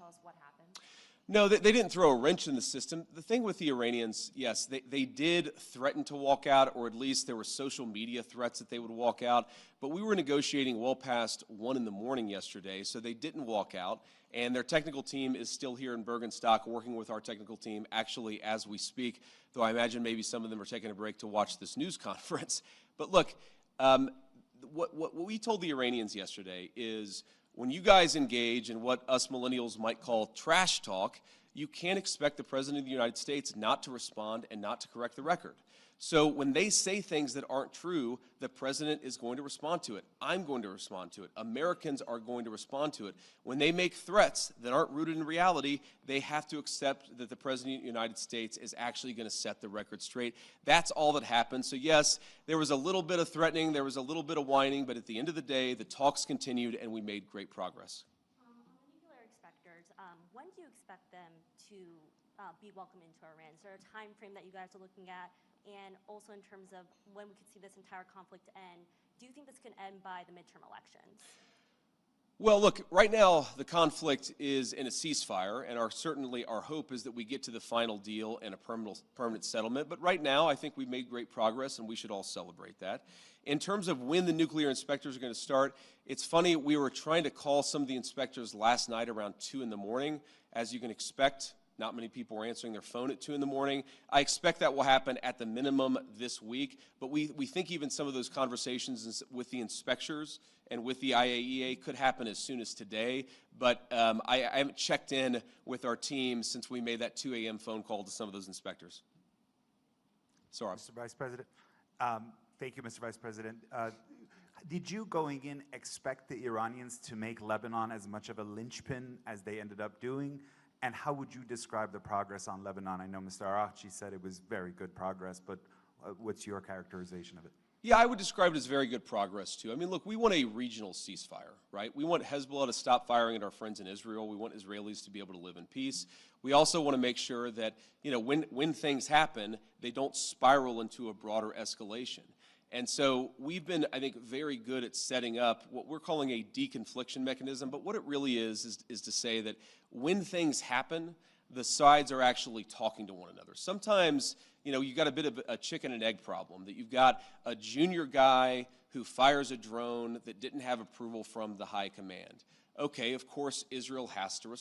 tell us what happened? No, they didn't throw a wrench in the system. The thing with the Iranians, yes, they did threaten to walk out, or at least there were social media threats that they would walk out. But we were negotiating well past 1 in the morning yesterday, so they didn't walk out. And their technical team is still here in Bergenstock working with our technical team, actually, as we speak, though I imagine maybe some of them are taking a break to watch this news conference. But look, what we told the Iranians yesterday is, when you guys engage in what us millennials might call trash talk, you can't expect the President of the United States not to respond and not to correct the record. So when they say things that aren't true, the President is going to respond to it. I'm going to respond to it. Americans are going to respond to it. When they make threats that aren't rooted in reality, they have to accept that the President of the United States is actually going to set the record straight. That's all that happened. So yes, there was a little bit of threatening, there was a little bit of whining, but at the end of the day, the talks continued and we made great progress. On the nuclear inspectors, when do you expect them to be welcomed into Iran? Is there a time frame that you guys are looking at? And also in terms of when we could see this entire conflict end, do you think this could end by the midterm elections? Well, look, right now the conflict is in a ceasefire, and certainly our hope is that we get to the final deal and a permanent settlement. But right now I think we've made great progress, and we should all celebrate that. In terms of when the nuclear inspectors are going to start, it's funny, we were trying to call some of the inspectors last night around 2 in the morning. As you can expect, not many people were answering their phone at 2 in the morning. I expect that will happen at the minimum this week, but we think even some of those conversations with the inspectors and with the IAEA could happen as soon as today. But I haven't checked in with our team since we made that 2 a.m. phone call to some of those inspectors. Sorry. Mr. Vice President. Thank you, Mr. Vice President. Did you, going in, expect the Iranians to make Lebanon as much of a linchpin as they ended up doing? And how would you describe the progress on Lebanon? I know Mr. Araghchi said it was very good progress, but what's your characterization of it? Yeah, I would describe it as very good progress, too. I mean, look, we want a regional ceasefire, right? We want Hezbollah to stop firing at our friends in Israel. We want Israelis to be able to live in peace. We also want to make sure that, you know, when things happen, they don't spiral into a broader escalation. And so we've been, I think, very good at setting up what we're calling a deconfliction mechanism. But what it really is to say that when things happen, the sides are actually talking to one another. Sometimes, you know, you've got a bit of a chicken and egg problem, that you've got a junior guy who fires a drone that didn't have approval from the high command. Okay, of course, Israel has to respond.